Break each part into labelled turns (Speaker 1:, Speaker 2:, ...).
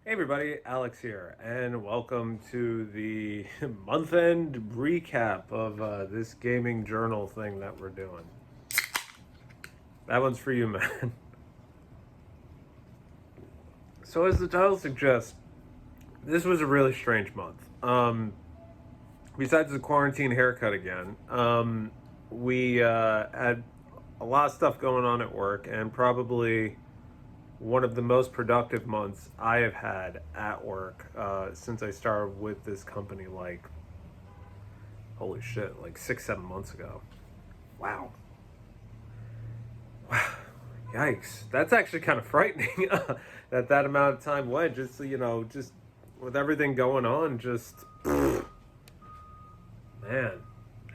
Speaker 1: Hey everybody, Alex here, and welcome to the month-end recap of this gaming journal thing that we're doing. That one's for you, man. So as the title suggests, this was a really strange month. Besides the quarantine haircut again, we had a lot of stuff going on at work, and probably one of the most productive months I have had at work since I started with this company, like, holy shit, like 6, 7 months ago. Wow. Yikes. That's actually kind of frightening that amount of time went. Just with everything going on, just, man.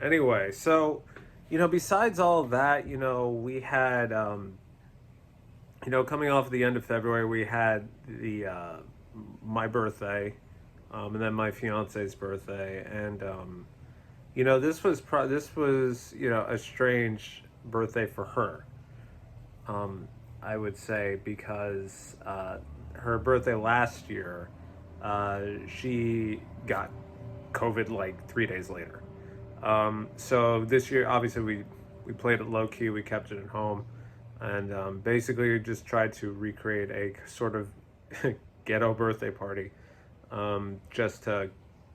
Speaker 1: Anyway, so, besides all of that, we had, coming off the end of February, we had my birthday, and then my fiance's birthday, and this was a strange birthday for her. I would say because her birthday last year, she got COVID like 3 days later. So this year, obviously, we played it low key. We kept it at home, and basically just tried to recreate a sort of ghetto birthday party, just to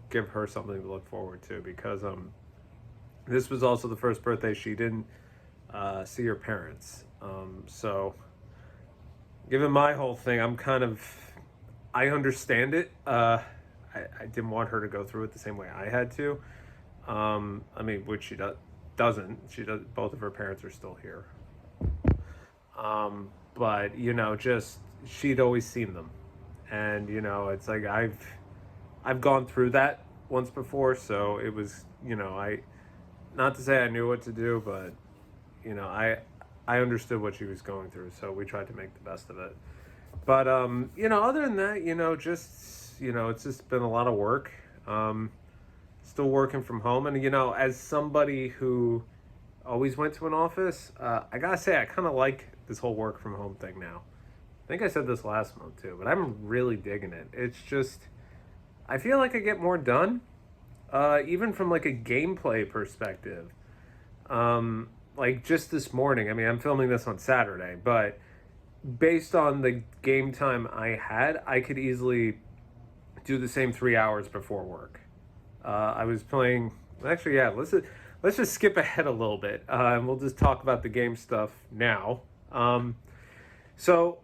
Speaker 1: give her something to look forward to. Because this was also the first birthday she didn't see her parents. So, given my whole thing, I understand it. I didn't want her to go through it the same way I had to. Which she doesn't. She does. Both of her parents are still here. But just she'd always seen them, and it's like I've gone through that once before, so it was I not to say I knew what to do, but I understood what she was going through, so we tried to make the best of it. But other than that, just it's just been a lot of work. Still working from home, and as somebody who always went to an office, I gotta say I kind of like this whole work from home thing now. I think I said this last month too, but I'm really digging it. It's just I feel like I get more done, even from like a gameplay perspective. Like just this morning, I'm filming this on Saturday, but based on the game time I had, I could easily do the same 3 hours before work. I was playing. Actually, yeah. Let's just skip ahead a little bit, and we'll just talk about the game stuff now. So,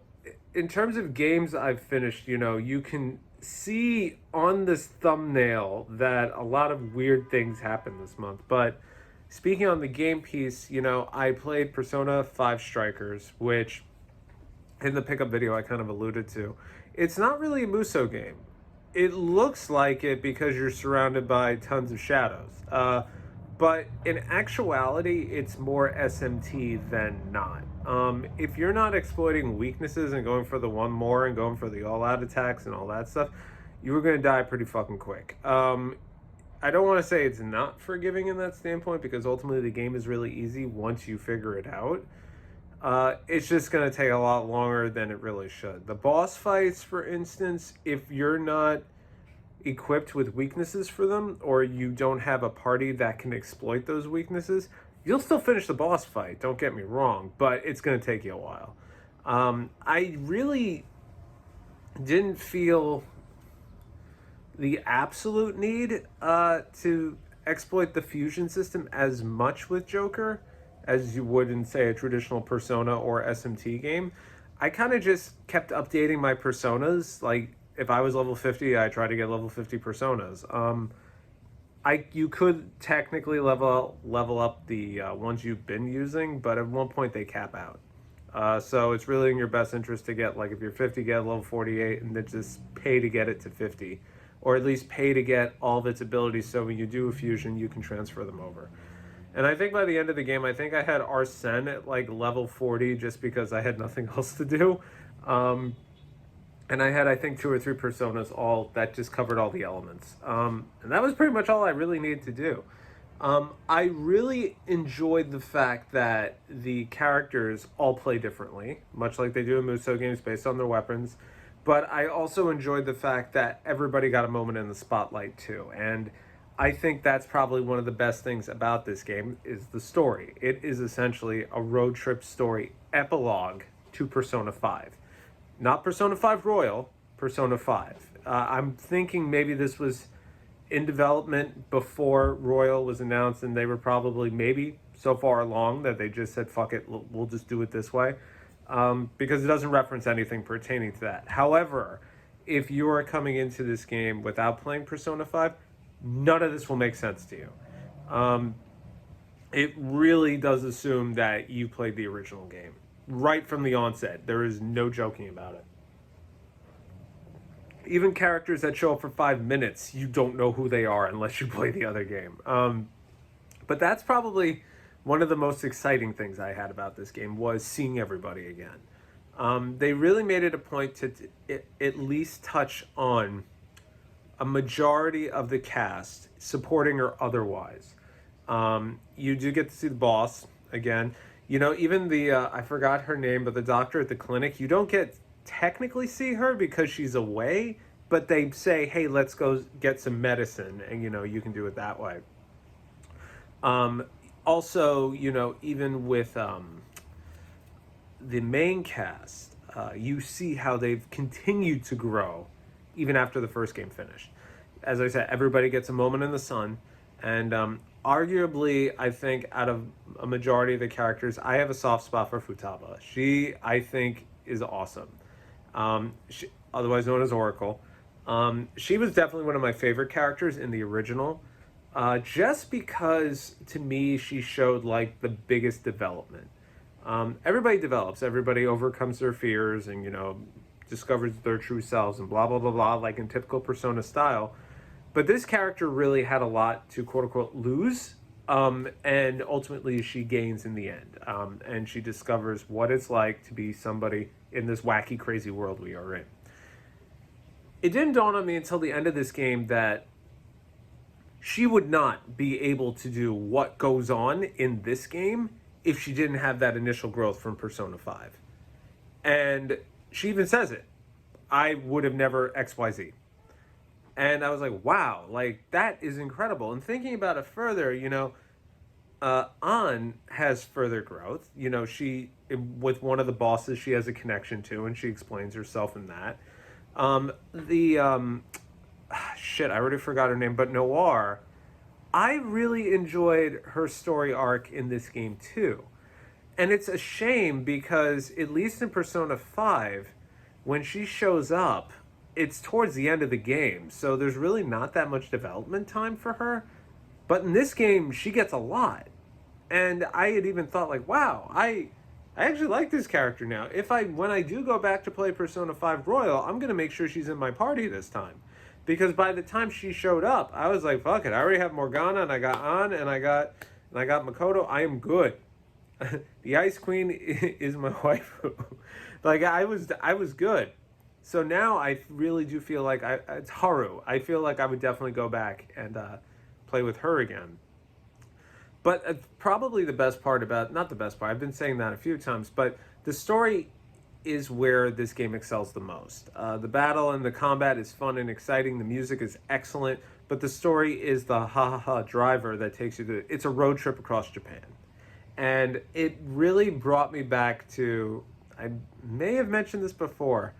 Speaker 1: in terms of games I've finished, you can see on this thumbnail that a lot of weird things happened this month. But speaking on the game piece, I played Persona 5 Strikers, which in the pickup video I kind of alluded to. It's not really a Muso game. It looks like it because you're surrounded by tons of shadows. But in actuality, it's more SMT than not. If you're not exploiting weaknesses and going for the one more and going for the all out attacks and all that stuff, you were going to die pretty fucking quick. I don't want to say it's not forgiving in that standpoint, because ultimately the game is really easy once you figure it out. It's just going to take a lot longer than it really should. The boss fights, for instance, if you're not equipped with weaknesses for them, or you don't have a party that can exploit those weaknesses, you'll still finish the boss fight, don't get me wrong, but it's going to take you a while. I really didn't feel the absolute need to exploit the fusion system as much with Joker as you would in, say, a traditional Persona or SMT game. I kind of just kept updating my personas. Like, if I was level 50, I tried to get level 50 personas. You could technically level up the ones you've been using, but at one point they cap out. So it's really in your best interest to get, like, if you're 50, get level 48, and then just pay to get it to 50, or at least pay to get all of its abilities, so when you do a fusion, you can transfer them over. And I think by the end of the game, I think I had Arsene at like level 40, just because I had nothing else to do. And I had, I think, 2 or 3 personas all that just covered all the elements. And that was pretty much all I really needed to do. I really enjoyed the fact that the characters all play differently, much like they do in Muso games based on their weapons. But I also enjoyed the fact that everybody got a moment in the spotlight too. And I think that's probably one of the best things about this game is the story. It is essentially a road trip story epilogue to Persona 5. Not Persona 5 Royal, Persona 5. I'm thinking maybe this was in development before Royal was announced, and they were probably maybe so far along that they just said, fuck it, we'll just do it this way. Because it doesn't reference anything pertaining to that. However, if you are coming into this game without playing Persona 5, none of this will make sense to you. It really does assume that you played the original game right from the onset. There is no joking about it. Even characters that show up for 5 minutes, you don't know who they are unless you play the other game. But that's probably one of the most exciting things I had about this game was seeing everybody again. They really made it a point to at least touch on a majority of the cast, supporting or otherwise. You do get to see the boss again. You know, even the, I forgot her name, but the doctor at the clinic, you don't get technically see her because she's away, but they say, hey, let's go get some medicine, and, you know, you can do it that way. Also, you know, even with the main cast, you see how they've continued to grow even after the first game finished. As I said, everybody gets a moment in the sun, and arguably, I think out of a majority of the characters, I have a soft spot for Futaba. She, I think, is awesome. Otherwise known as Oracle. She was definitely one of my favorite characters in the original. Just because to me she showed like the biggest development. Everybody develops, everybody overcomes their fears and, you know, discovers their true selves and blah blah blah blah, like in typical Persona style. But this character really had a lot to quote unquote lose, and ultimately she gains in the end, and she discovers what it's like to be somebody in this wacky crazy world we are in. It didn't dawn on me until the end of this game that she would not be able to do what goes on in this game if she didn't have that initial growth from Persona 5. And she even says it. I would have never XYZ. And I was like, wow, like that is incredible. And thinking about it further, you know, An has further growth. You know, she, with one of the bosses she has a connection to, and she explains herself in that. Shit, I already forgot her name, but Noir, I really enjoyed her story arc in this game too. And it's a shame because, at least in Persona 5, when she shows up, it's towards the end of the game, so there's really not that much development time for her. But in this game, she gets a lot. And I had even thought, like, wow, I actually like this character now. When I do go back to play Persona 5 Royal, I'm going to make sure she's in my party this time. Because by the time she showed up, I was like, fuck it, I already have Morgana, and I got An, and I got Makoto. I am good. The Ice Queen is my waifu. Like, I was good. So now I really do feel like it's Haru. I feel like I would definitely go back and play with her again. But probably the best part about, not the best part, I've been saying that a few times, but the story is where this game excels the most. The battle and the combat is fun and exciting. The music is excellent, but the story is the ha-ha-ha driver that takes you to, it's a road trip across Japan. And it really brought me back to, I may have mentioned this before,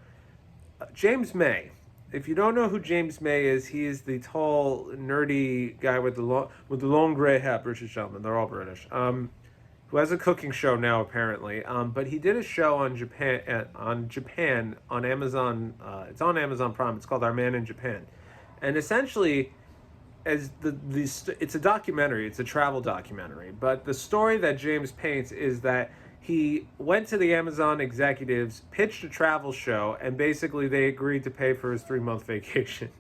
Speaker 1: James May. If you don't know who James May is, he is the tall, nerdy guy with the long gray hair, British gentleman. They're all British. Who has a cooking show now apparently. But he did a show on Japan on Amazon. It's on Amazon Prime. It's called Our Man in Japan, and essentially, as it's a documentary. It's a travel documentary. But the story that James paints is that he went to the Amazon executives, pitched a travel show, and basically they agreed to pay for his 3-month vacation.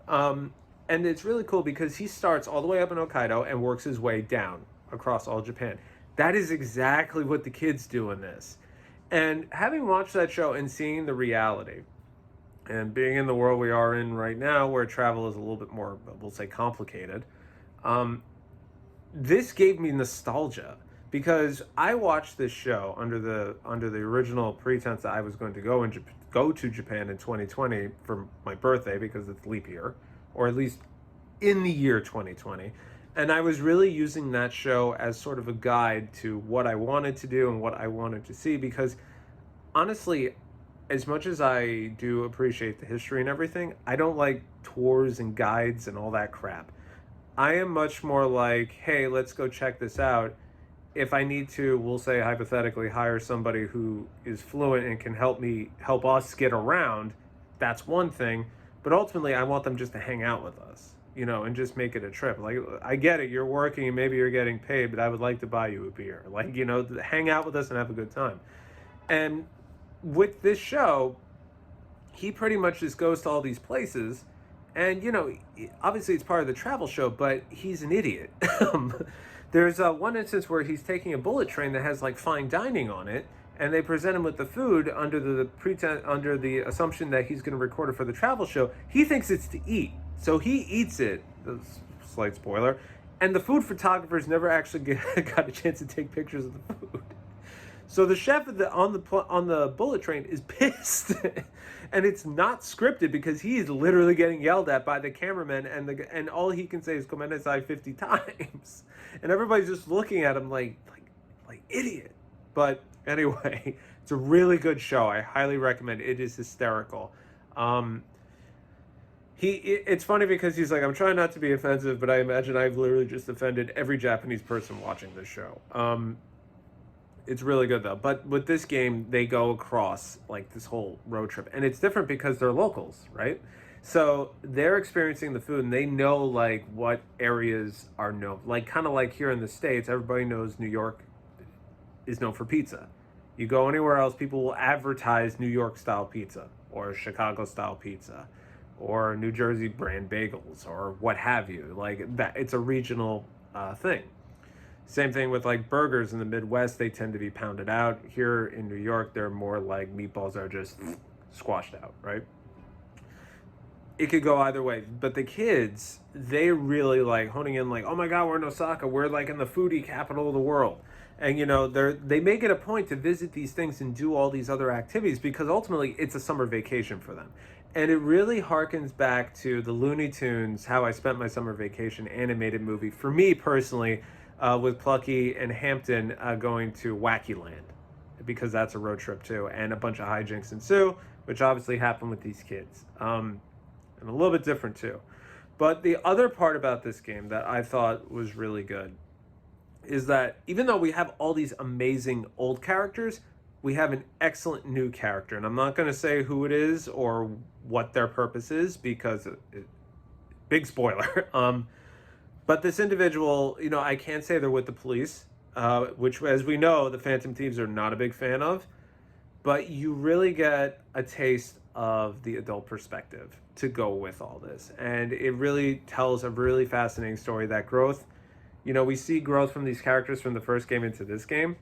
Speaker 1: And it's really cool because he starts all the way up in Hokkaido and works his way down across all Japan. That is exactly what the kids do in this. And having watched that show and seeing the reality, and being in the world we are in right now where travel is a little bit more, we'll say, complicated, this gave me nostalgia. Because I watched this show under the original pretense that I was going to go go to Japan in 2020 for my birthday because it's leap year, or at least in the year 2020. And I was really using that show as sort of a guide to what I wanted to do and what I wanted to see, because honestly, as much as I do appreciate the history and everything, I don't like tours and guides and all that crap. I am much more like, hey, let's go check this out. If I need to, we'll say hypothetically, hire somebody who is fluent and can help us get around. That's one thing. But ultimately, I want them just to hang out with us, and just make it a trip. Like, I get it, you're working and maybe you're getting paid, but I would like to buy you a beer. Like, hang out with us and have a good time. And with this show, he pretty much just goes to all these places, and obviously it's part of the travel show, but he's an idiot. There's one instance where he's taking a bullet train that has like fine dining on it, and they present him with the food under the assumption that he's going to record it for the travel show. He thinks it's to eat, so he eats it. Slight spoiler. And the food photographers never actually got a chance to take pictures of the food. So the chef on the bullet train is pissed, and it's not scripted because he is literally getting yelled at by the cameraman, and all he can say is "Come inside" 50 times, and everybody's just looking at him like idiot. But anyway, it's a really good show. I highly recommend it. It is hysterical. It's funny because he's like, I'm trying not to be offensive, but I imagine I've literally just offended every Japanese person watching this show. It's really good though. But with this game, they go across like this whole road trip, and it's different because they're locals, right? So they're experiencing the food, and they know like what areas are known. Like kind of like here in the States, everybody knows New York is known for pizza. You go anywhere else, people will advertise New York style pizza or Chicago style pizza or New Jersey brand bagels or what have you. Like that, it's a regional thing. Same thing with like burgers in the Midwest, they tend to be pounded out. Here in New York, they're more like meatballs are just squashed out, right? It could go either way. But the kids, they really like honing in like, oh my God, we're in Osaka. We're like in the foodie capital of the world. And they make it a point to visit these things and do all these other activities because ultimately it's a summer vacation for them. And it really harkens back to the Looney Tunes, How I Spent My Summer Vacation animated movie. For me personally, with Plucky and Hampton going to Wacky Land, because that's a road trip too, and a bunch of hijinks ensue, which obviously happen with these kids, and a little bit different too. But the other part about this game that I thought was really good is that even though we have all these amazing old characters, we have an excellent new character, and I'm not going to say who it is or what their purpose is because big spoiler. But this individual, I can't say they're with the police, which, as we know, the Phantom Thieves are not a big fan of. But you really get a taste of the adult perspective to go with all this. And it really tells a really fascinating story, that growth. We see growth from these characters from the first game into this game.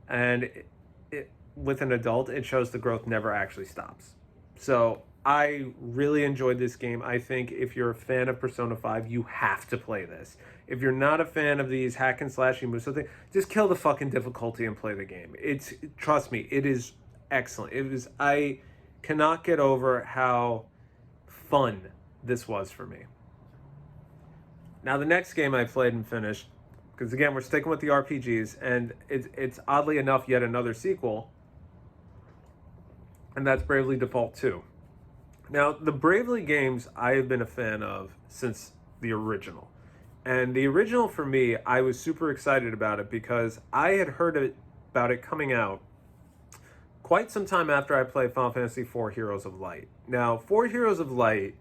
Speaker 1: And with an adult, it shows the growth never actually stops. So I really enjoyed this game. I think if you're a fan of Persona 5, you have to play this. If you're not a fan of these hack and slashing moves, just kill the fucking difficulty and play the game. Trust me, it is excellent. I cannot get over how fun this was for me. Now the next game I played and finished, because again, we're sticking with the RPGs, and it's oddly enough yet another sequel, and that's Bravely Default 2. Now, the Bravely games I have been a fan of since the original. And the original, for me, I was super excited about it because I had heard about it coming out quite some time after I played Final Fantasy IV Heroes of Light. Now, 4 Heroes of Light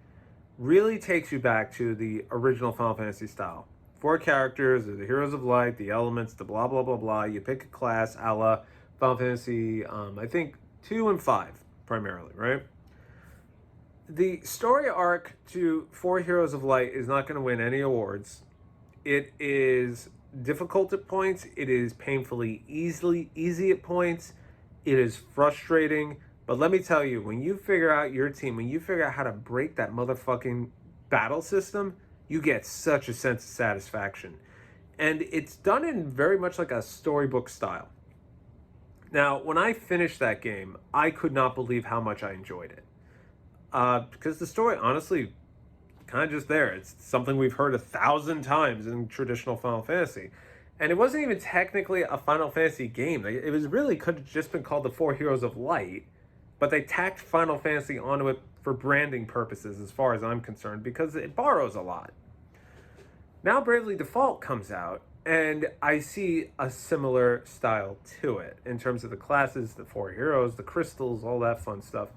Speaker 1: really takes you back to the original Final Fantasy style. 4 characters, the Heroes of Light, the elements, the blah, blah, blah, blah. You pick a class, a la Final Fantasy, I think, 2 and 5, primarily, right? The story arc to 4 Heroes of Light is not going to win any awards. It is difficult at points. It is painfully easy at points. It is frustrating. But let me tell you, when you figure out your team, when you figure out how to break that motherfucking battle system, you get such a sense of satisfaction. And it's done in very much like a storybook style. Now, when I finished that game, I could not believe how much I enjoyed it. Because the story, honestly, kind of just there. It's something we've heard 1,000 times in traditional Final Fantasy. And it wasn't even technically a Final Fantasy game. It was really could have just been called the Four Heroes of Light, but they tacked Final Fantasy onto it for branding purposes, as far as I'm concerned, because it borrows a lot. Now Bravely Default comes out, and I see a similar style to it in terms of the classes, the four heroes, the crystals, all that fun stuff.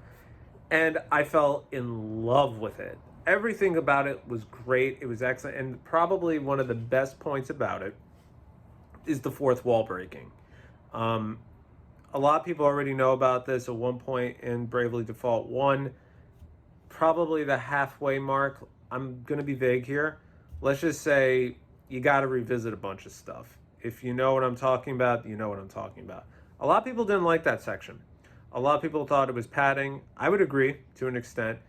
Speaker 1: And I fell in love with it. Everything about it was great. It was excellent. And probably one of the best points about it is the fourth wall breaking. Um, a lot of people already know about this. At one point in Bravely Default 1, probably the halfway mark, I'm going to be vague here. Let's just say you got to revisit a bunch of stuff. If you know what I'm talking about, you know what I'm talking about. A lot of people didn't like that section. A lot of people thought it was padding. I would agree to an extent.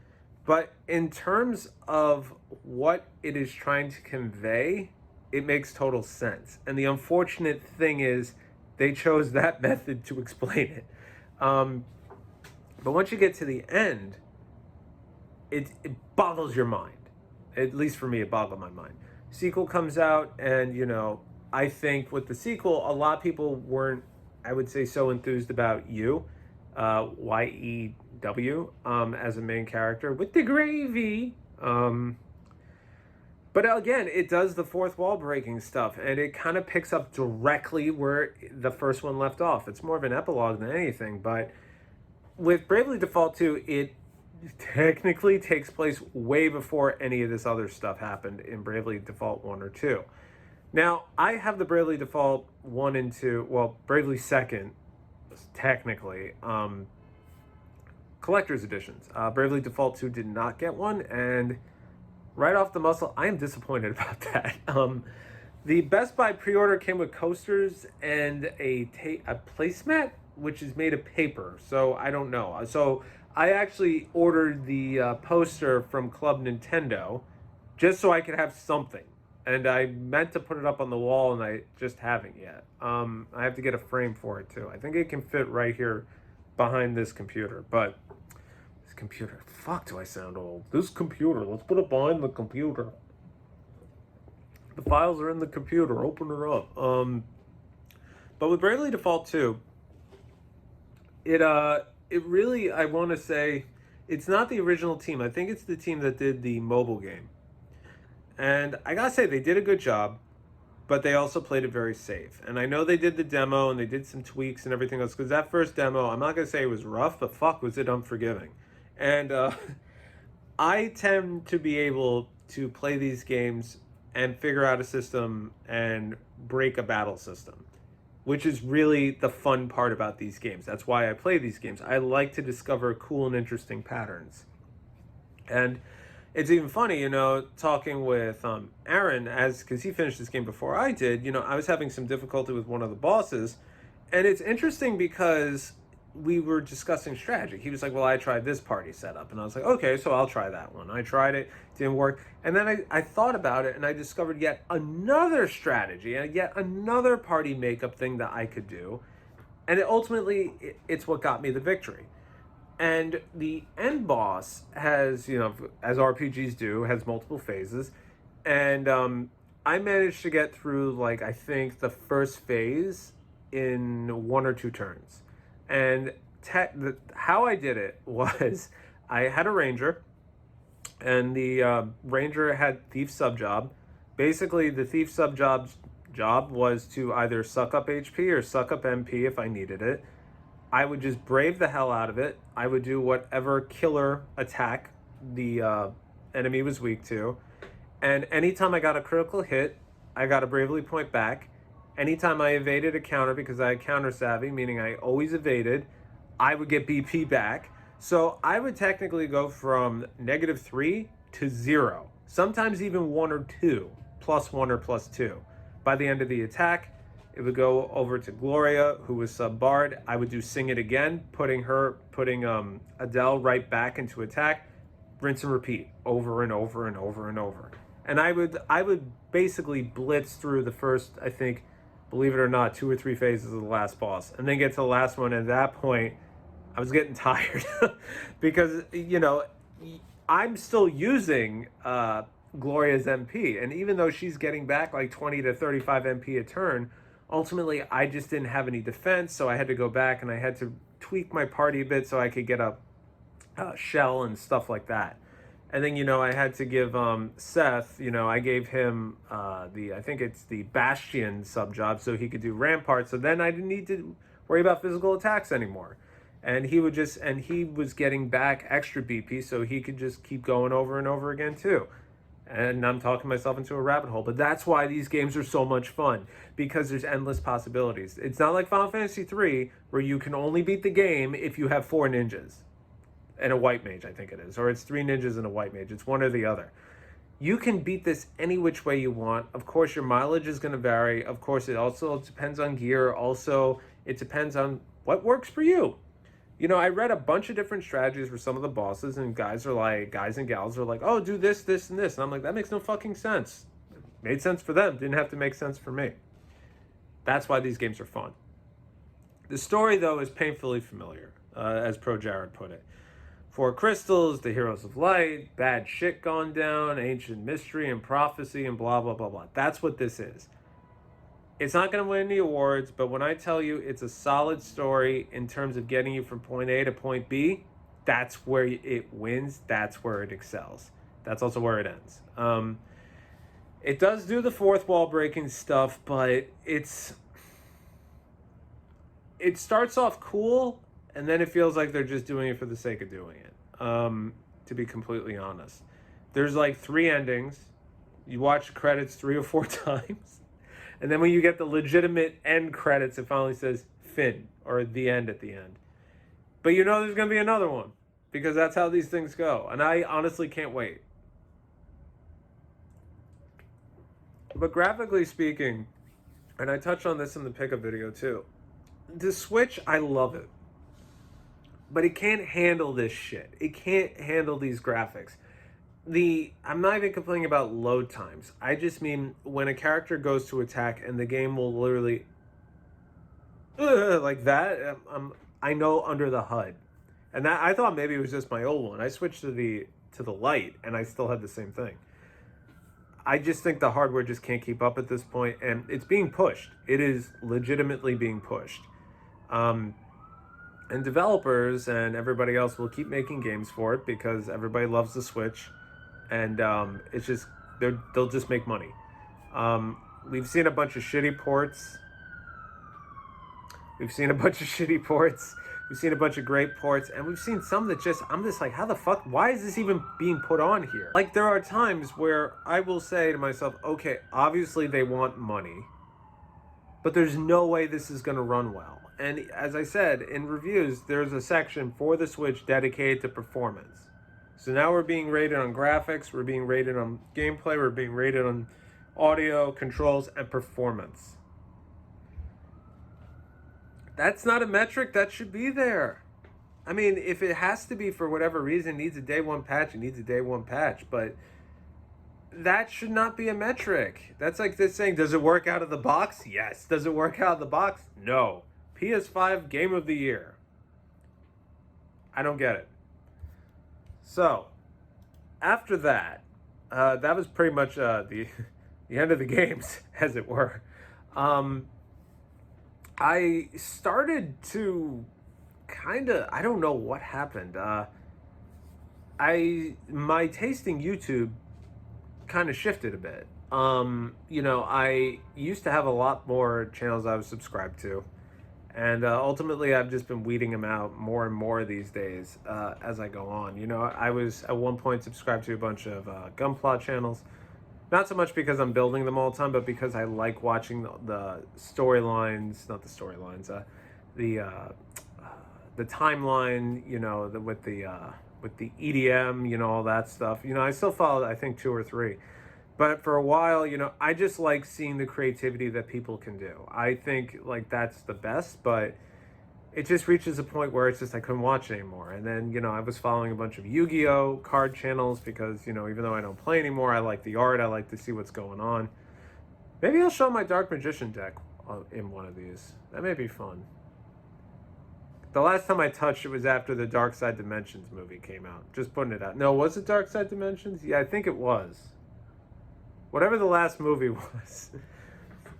Speaker 1: But in terms of what it is trying to convey, it makes total sense. And the unfortunate thing is they chose that method to explain it. But once you get to the end, it boggles your mind. At least for me, it boggled my mind. Sequel comes out, and I think with the sequel, a lot of people weren't, I would say, so enthused about YEW, as a main character with the gravy. But again, it does the fourth wall breaking stuff, and it kind of picks up directly where the first one left off. It's more of an epilogue than anything, but with Bravely Default 2, it technically takes place way before any of this other stuff happened in Bravely Default 1 or 2. Now, I have the Bravely Default 1 and 2, well, Bravely 2nd, technically, collector's editions. Bravely Default 2 did not get one, and right off the muscle, I am disappointed about that. The Best Buy pre-order came with coasters and a placemat, which is made of paper, so I don't know. So I actually ordered the poster from Club Nintendo just so I could have something. And I meant to put it up on the wall, and I just haven't yet. I have to get a frame for it, too. I think it can fit right here behind this computer. But this computer, fuck, do I sound old. This computer, let's put it behind the computer. The files are in the computer. Open her up. But with Bravely Default 2, it really, I want to say, it's not the original team. I think it's the team that did the mobile game. And I gotta say, they did a good job, but they also played it very safe. And I know they did the demo and they did some tweaks and everything else, because that first demo, I'm not gonna say it was rough, but fuck, was it unforgiving. And I tend to be able to play these games and figure out a system and break a battle system, which is really the fun part about these games. That's why I play these games. I like to discover cool and interesting patterns. And it's even funny, talking with Aaron, because he finished this game before I did, I was having some difficulty with one of the bosses. And it's interesting because we were discussing strategy. He was like, well, I tried this party setup. And I was like, okay, so I'll try that one. I tried it, didn't work. And then I thought about it, and I discovered yet another strategy and yet another party makeup thing that I could do. And it's what got me the victory. And the end boss has, as RPGs do, has multiple phases. And I managed to get through, I think the first phase in 1 or 2 turns. And how I did it was I had a ranger, and the ranger had thief subjob. Basically, the thief subjob's job was to either suck up HP or suck up MP if I needed it. I would just brave the hell out of it. I would do whatever killer attack the enemy was weak to. And anytime I got a critical hit, I got a bravely point back. Anytime I evaded a counter, because I had counter savvy, meaning I always evaded, I would get BP back. So I would technically go from -3 to 0. Sometimes even 1 or 2, +1 or +2. By the end of the attack, it would go over to Gloria, who was sub-barred. I would do Sing It Again, putting Adele right back into attack, rinse and repeat, over and over and over and over. And I would basically blitz through the first, I think, believe it or not, 2 or 3 phases of the last boss, and then get to the last one. At that point, I was getting tired because, I'm still using Gloria's MP, and even though she's getting back like 20 to 35 MP a turn, ultimately I just didn't have any defense, so I had to go back and I had to tweak my party a bit so I could get a shell and stuff like that. And then, I had to give Seth, I gave him I think it's the Bastion sub job so he could do Rampart. So then I didn't need to worry about physical attacks anymore. And he was getting back extra BP so he could just keep going over and over again too. And I'm talking myself into a rabbit hole. But that's why these games are so much fun, because there's endless possibilities. It's not like Final Fantasy III, where you can only beat the game if you have 4 ninjas and a white mage, I think it is. Or it's 3 ninjas and a white mage. It's one or the other. You can beat this any which way you want. Of course, your mileage is going to vary. Of course, it also depends on gear. Also, it depends on what works for you. I read a bunch of different strategies for some of the bosses, and guys and gals are like, oh, do this, this, and this. And I'm like, that makes no fucking sense. It made sense for them. Didn't have to make sense for me. That's why these games are fun. The story, though, is painfully familiar, as Pro Jared put it. 4 crystals, the heroes of light, bad shit gone down, ancient mystery and prophecy, and blah, blah, blah, blah. That's what this is. It's not going to win any awards, but when I tell you it's a solid story in terms of getting you from point A to point B, that's where it wins. That's where it excels. That's also where it ends. It does do the fourth wall breaking stuff, but it starts off cool, and then it feels like they're just doing it for the sake of doing it, to be completely honest. There's like 3 endings. You watch the credits 3 or 4 times. And then when you get the legitimate end credits, it finally says Finn, or the end at the end. But there's going to be another one, because that's how these things go. And I honestly can't wait. But graphically speaking, and I touched on this in the pickup video too, the Switch, I love it. But it can't handle this shit. It can't handle these graphics. I'm not even complaining about load times. I just mean when a character goes to attack and the game will literally like that. I know under the HUD, and that I thought maybe it was just my old one. I switched to the light, and I still had the same thing. I just think the hardware just can't keep up at this point, and it's being pushed. It is legitimately being pushed. And developers and everybody else will keep making games for it because everybody loves the Switch. And it's just, they'll just make money. We've seen a bunch of shitty ports. We've seen a bunch of great ports. And we've seen some that I'm just like, how the fuck, why is this even being put on here? Like, there are times where I will say to myself, okay, obviously they want money, but there's no way this is going to run well. And as I said, in reviews, there's a section for the Switch dedicated to performance. So now we're being rated on graphics, we're being rated on gameplay, we're being rated on audio, controls, and performance. That's not a metric that should be there. I mean, if it has to be for whatever reason, needs a day one patch, it needs a day one patch. But that should not be a metric. That's like this saying, does it work out of the box? Yes. Does it work out of the box? No. PS5 Game of the Year. I don't get it. So, after that, that was pretty much the end of the games, as it were. I started to I don't know what happened. My taste in YouTube kind of shifted a bit. I used to have a lot more channels I was subscribed to. And ultimately, I've just been weeding them out more and more these days as I go on. I was at one point subscribed to a bunch of Gunpla channels. Not so much because I'm building them all the time, but because I like watching the storylines, not the storylines, the timeline, with the EDM, all that stuff. I still follow, I think, 2 or 3. But for a while, I just like seeing the creativity that people can do. I think that's the best, but it just reaches a point where it's just I couldn't watch anymore. And then, I was following a bunch of Yu-Gi-Oh card channels because, even though I don't play anymore, I like the art, I like to see what's going on. Maybe I'll show my Dark Magician deck in one of these. That may be fun. The last time I touched it was after the Dark Side Dimensions movie came out. Just putting it out. No, was it Dark Side Dimensions? Yeah, I think it was. Whatever the last movie was.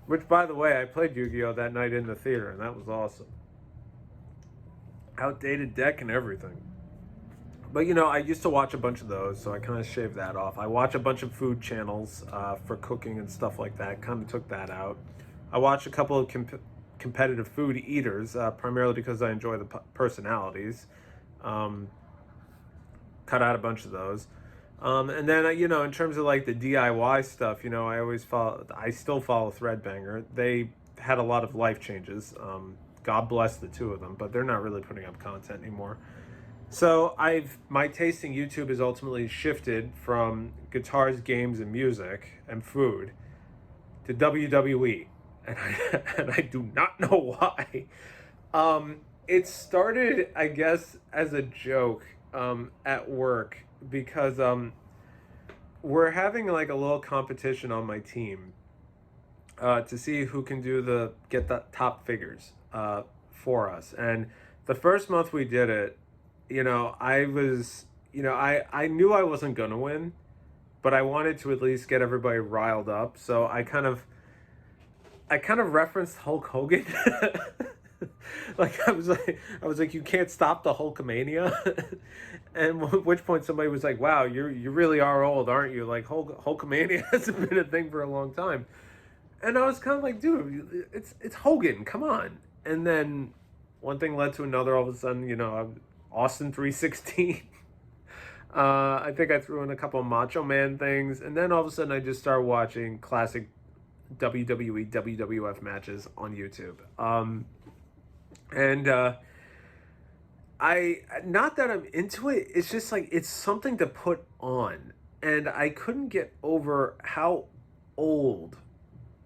Speaker 1: Which, by the way, I played Yu-Gi-Oh! That night in the theater, and that was awesome. Outdated deck and everything. But, I used to watch a bunch of those, so I kind of shaved that off. I watch a bunch of food channels for cooking and stuff like that. Kind of took that out. I watch a couple of competitive food eaters, primarily because I enjoy the personalities. Cut out a bunch of those. And then, in terms of like the DIY stuff, I still follow Threadbanger. They had a lot of life changes. God bless the two of them, but they're not really putting up content anymore. So my taste in YouTube has ultimately shifted from guitars, games, and music and food to WWE. And I do not know why. It started, I guess, as a joke at work because we're having like a little competition on my team to see who can get the top figures for us. And the first month we did it, I was, I knew I wasn't gonna win, but I wanted to at least get everybody riled up. So I kind of referenced Hulk Hogan. I was like, you can't stop the Hulkamania. And at which point somebody was like, wow, you really are old, aren't you? Like Hulkamania hasn't been a thing for a long time. And I was kind of like, dude, it's Hogan, come on. And then one thing led to another. All of a sudden, Austin 316. I think I threw in a couple of Macho Man things, and then all of a sudden I just started watching classic WWE, WWF matches on YouTube. I not that I'm into it. It's just like it's something to put on, and I couldn't get over how old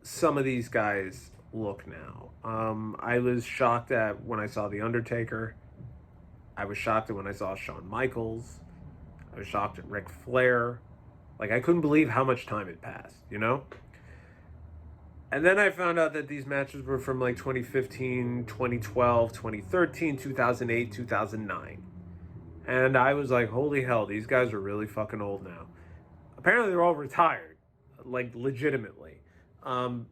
Speaker 1: some of these guys look now. I was shocked at when I saw The Undertaker. I was shocked at when I saw Shawn Michaels. I was shocked at Ric Flair. Like, I couldn't believe how much time had passed, And then I found out that these matches were from like 2015, 2012, 2013, 2008, 2009. And I was like, holy hell, these guys are really fucking old now. Apparently they're all retired, like legitimately. And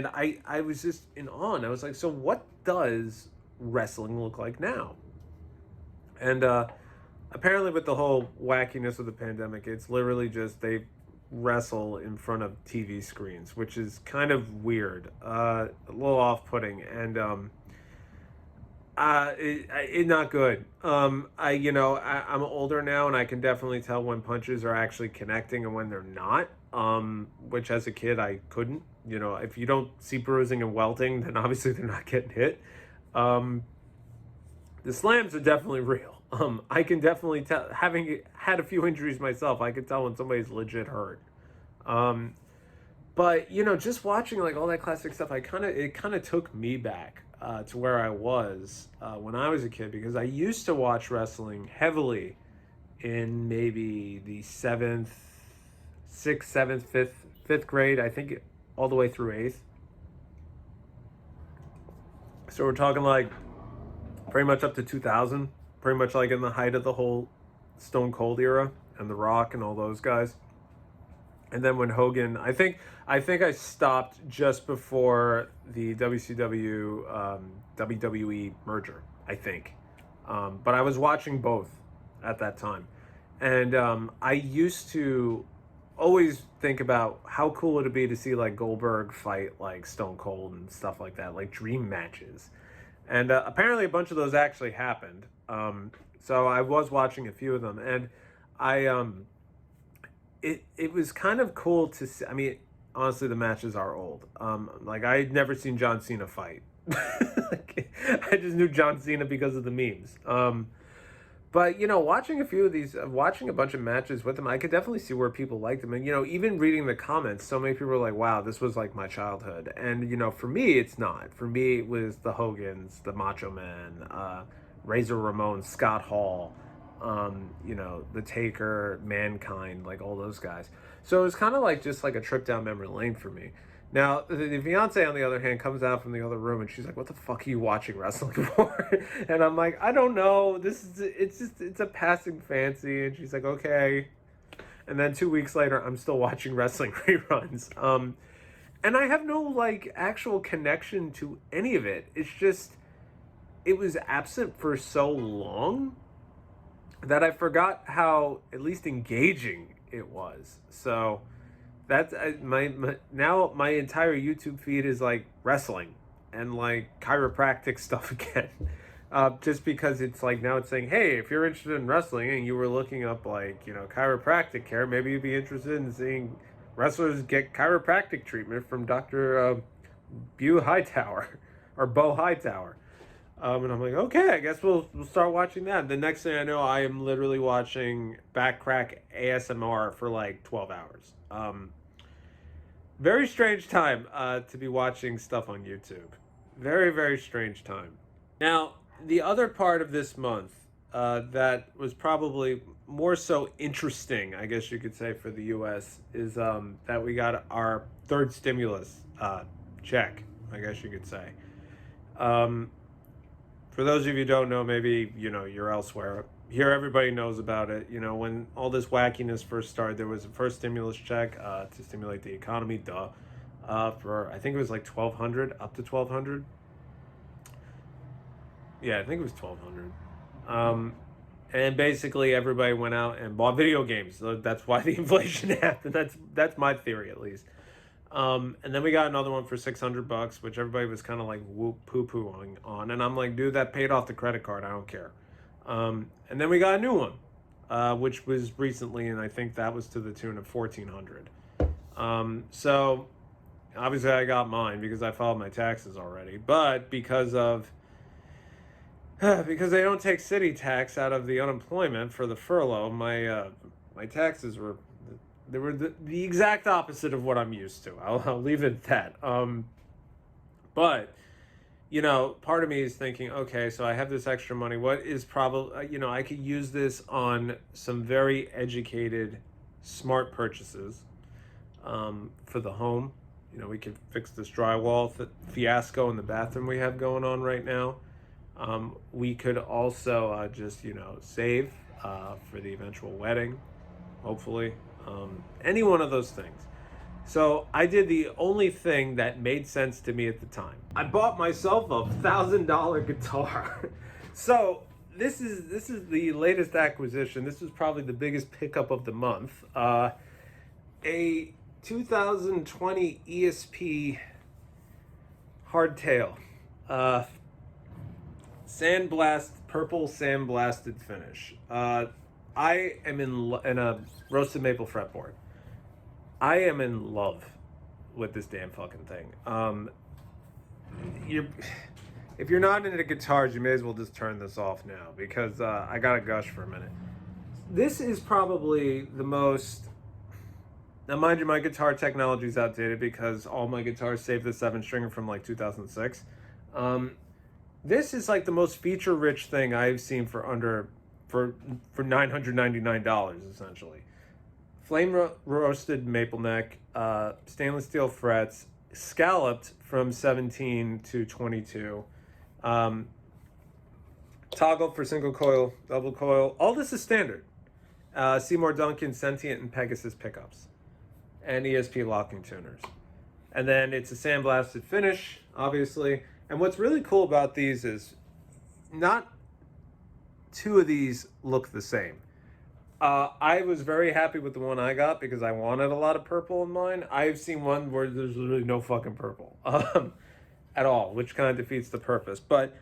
Speaker 1: I was just in awe. And I was like, so what does wrestling look like now? And apparently with the whole wackiness of the pandemic, it's literally just they wrestle in front of TV screens, which is kind of weird, a little off-putting, and it's not good. I'm older now, and I can definitely tell when punches are actually connecting and when they're not. Which as a kid I couldn't. If you don't see bruising and welting, then obviously they're not getting hit. The slams are definitely real. I can definitely tell, having had a few injuries myself, I can tell when somebody's legit hurt. But just watching like all that classic stuff, it kind of took me back to where I was when I was a kid, because I used to watch wrestling heavily in maybe the sixth, seventh, fifth grade. I think all the way through eighth. So we're talking like pretty much up to 2000, pretty much like in the height of the whole Stone Cold era and The Rock and all those guys. And then when Hogan, I think I stopped just before the WCW WWE merger, I think. But I was watching both at that time. And I used to always think about how cool it'd be to see like Goldberg fight like Stone Cold and stuff like that, like dream matches. And apparently a bunch of those actually happened. So I was watching a few of them, and it was kind of cool to see. I mean, honestly, the matches are old. Like I'd never seen John Cena fight. Like, I just knew John Cena because of the memes. But watching a few of these, watching a bunch of matches with him, I could definitely see where people liked him. And even reading the comments, so many people were like, "Wow, this was like my childhood." And for me, it's not. For me, it was the Hogans, the Macho Man, Razor Ramon, Scott Hall, the Taker, Mankind, like all those guys. So it was kind of like just like a trip down memory lane for me. Now, the fiance, on the other hand, comes out from the other room and she's like, "What the fuck are you watching wrestling for?" And I'm like, "I don't know. It's a passing fancy." And she's like, "Okay." And then 2 weeks later, I'm still watching wrestling reruns. And I have no like actual connection to any of it. It's just it was absent for so long that I forgot how at least engaging it was. So that's my now my entire YouTube feed is like wrestling and like chiropractic stuff again. Just because it's like now it's saying, hey, if you're interested in wrestling and you were looking up like chiropractic care, maybe you'd be interested in seeing wrestlers get chiropractic treatment from Dr. Beau Hightower or Bo Hightower. And I'm like, okay, I guess we'll start watching that. The next thing I know, I am literally watching back crack ASMR for like 12 hours. Very strange time to be watching stuff on YouTube. Very, very strange time. Now, the other part of this month that was probably more so interesting, I guess you could say, for the U.S. is that we got our third stimulus check, I guess you could say. For those of you who don't know, maybe you're elsewhere. Here, everybody knows about it. When all this wackiness first started, there was a first stimulus check to stimulate the economy. For I think it was like 1,200, up to 1,200. Yeah, I think it was 1,200. And basically, everybody went out and bought video games. So that's why the inflation happened. That's my theory, at least. And then we got another one for $600, which everybody was kind of like whoop poo pooing on, and I'm like, dude, that paid off the credit card. I don't care. And then we got a new one, which was recently, and I think that was to the tune of $1,400. So obviously I got mine because I filed my taxes already, but because they don't take city tax out of the unemployment for the furlough, my taxes were. They were the exact opposite of what I'm used to. I'll leave it at that. But, part of me is thinking, okay, so I have this extra money. What is probably, I could use this on some very educated, smart purchases for the home. We could fix this drywall fiasco in the bathroom we have going on right now. We could also just, save for the eventual wedding, hopefully. Any one of those things. So I did the only thing that made sense to me at the time. I bought myself a $1,000 guitar. So this is the latest acquisition. This was probably the biggest pickup of the month. A 2020 ESP hardtail, purple sandblasted finish. I am in a roasted maple fretboard. I am in love with this damn fucking thing. If you're not into guitars, you may as well just turn this off now because I gotta gush for a minute. This is probably the most. Now, mind you, my guitar technology is outdated because all my guitars save the 7-stringer from like 2006. This is like the most feature-rich thing I've seen for $999 essentially. Flame roasted maple neck, stainless steel frets, scalloped from 17 to 22. Toggle for single coil, double coil. All this is standard. Seymour Duncan, Sentient, and Pegasus pickups, and ESP locking tuners. And then it's a sandblasted finish, obviously. And what's really cool about these is not two of these look the same. I was very happy with the one I got because I wanted a lot of purple in mine. I've seen one where there's literally no fucking purple at all, which kind of defeats the purpose. But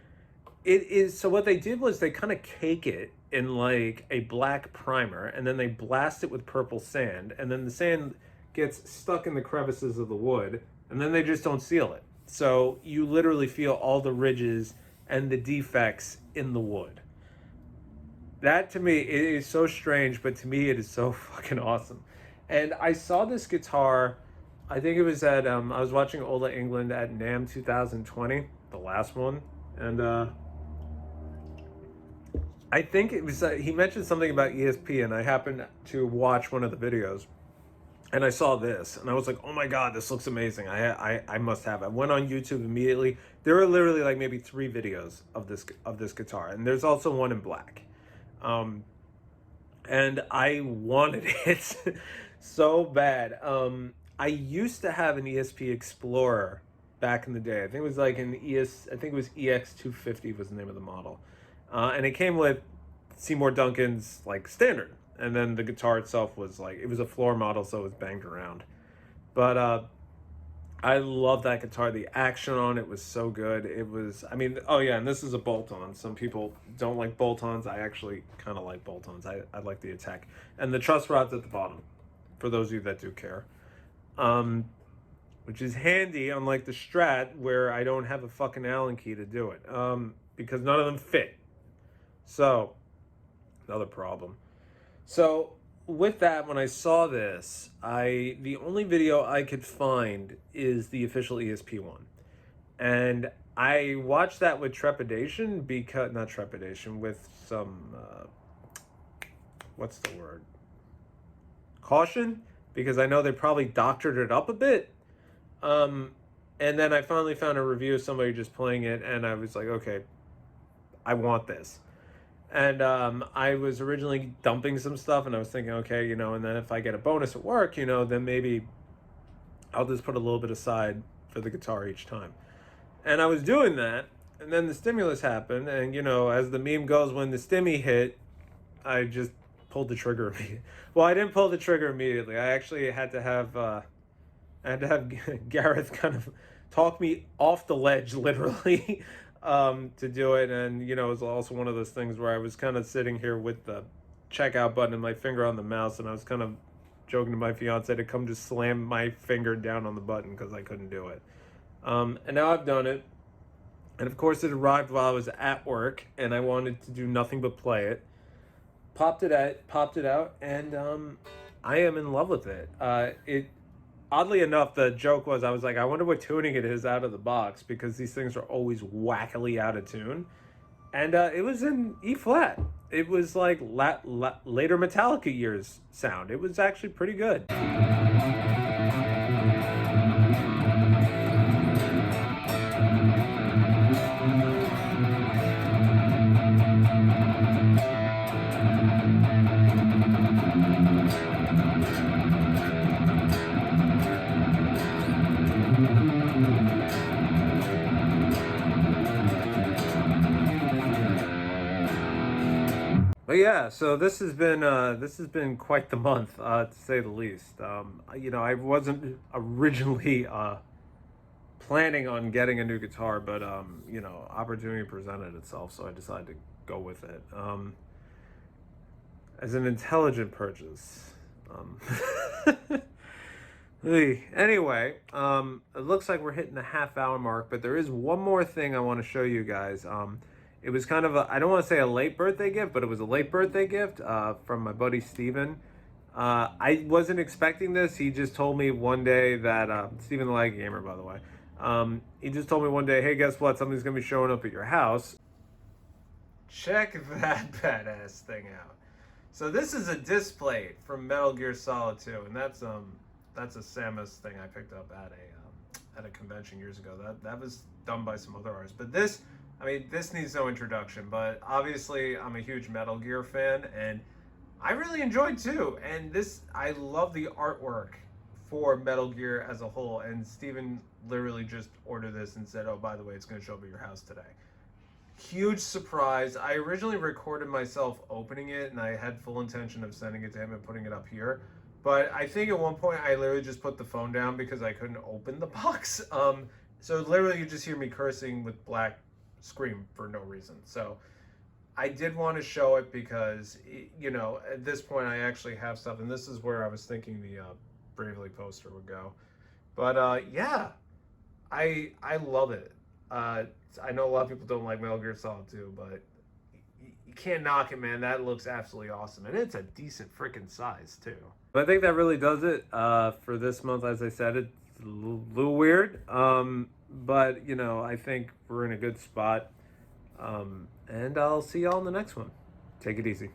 Speaker 1: it is, so what they did was they kind of cake it in like a black primer, and then they blast it with purple sand, and then the sand gets stuck in the crevices of the wood, and then they just don't seal it. So you literally feel all the ridges and the defects in the wood. That to me, it is so strange, but to me it is so fucking awesome. And I saw this guitar, I think it was at, I was watching Ola England at NAMM 2020, the last one. And I think it was, he mentioned something about ESP, and I happened to watch one of the videos. and I saw this, and I was like, "Oh my god, this looks amazing! I must have it." I went on YouTube immediately. There are literally like maybe 3 videos of this guitar, and there's also one in black. Um, and I wanted it so bad. I used to have an ESP Explorer back in the day. I think it was like an I think it was EX250 was the name of the model, and it came with Seymour Duncan's like standard, and then the guitar itself was like it was a floor model, so it was banged around. But I love that guitar. The action on it was so good. It was, I mean, oh yeah, and this is a bolt-on. Some people don't like bolt-ons. I actually kind of like bolt-ons. I like the attack. And the truss rod's at the bottom, for those of you that do care. Um, which is handy, unlike the Strat, where I don't have a fucking Allen key to do it. Because none of them fit. So, another problem. So, with that, when I saw this, the only video I could find is the official ESP one, and I watched that with trepidation because not trepidation with some what's the word, caution, because I know they probably doctored it up a bit. And then I finally found a review of somebody just playing it, and I was like, okay, I want this. And I was originally dumping some stuff, and I was thinking, okay, you know, and then if I get a bonus at work, you know, then maybe I'll just put a little bit aside for the guitar each time. And I was doing that, and then the stimulus happened, and you know, as the meme goes, when the stimmy hit, I just pulled the trigger immediately. Well, I didn't pull the trigger immediately. I actually had to have Gareth kind of talk me off the ledge, literally, to do it. And you know, it was also one of those things where I was kind of sitting here with the checkout button and my finger on the mouse, and I was kind of joking to my fiance to come just slam my finger down on the button because I couldn't do it. And now I've done it, and of course it arrived while I was at work, and I wanted to do nothing but play it. Popped it out, and I am in love with it. Oddly enough, the joke was I was like, I wonder what tuning it is out of the box, because these things are always wackily out of tune. And it was in E flat. It was like later Metallica years sound. It was actually pretty good. But yeah, so this has been quite the month, to say the least. You know, I wasn't originally planning on getting a new guitar, but you know, opportunity presented itself, so I decided to go with it. As an intelligent purchase. Anyway, it looks like we're hitting the half-hour mark, but there is one more thing I want to show you guys. It was kind of I don't want to say a late birthday gift, but it was a late birthday gift from my buddy Steven. I wasn't expecting this. He just told me one day that, Steven the Lag Gamer, by the way. He just told me one day, hey, guess what? Something's going to be showing up at your house. Check that badass thing out. So this is a disc plate from Metal Gear Solid 2, and that's a Samus thing I picked up at a convention years ago. That was done by some other artists, but this, I mean, this needs no introduction. But obviously, I'm a huge Metal Gear fan, and I really enjoyed too. And this, I love the artwork for Metal Gear as a whole. And Steven literally just ordered this and said, "Oh, by the way, it's going to show up at your house today." Huge surprise. I originally recorded myself opening it, and I had full intention of sending it to him and putting it up here. But I think at one point I literally just put the phone down because I couldn't open the box. So literally you just hear me cursing with black scream for no reason. So I did want to show it because, you know, at this point I actually have stuff, and this is where I was thinking the Bravely poster would go. But yeah, I love it. I know a lot of people don't like Metal Gear Solid 2, but you can't knock it, man. That looks absolutely awesome, and it's a decent freaking size too. But I think that really does it for this month. As I said, it's a little weird, but you know, I think we're in a good spot, and I'll see y'all in the next one. Take it easy.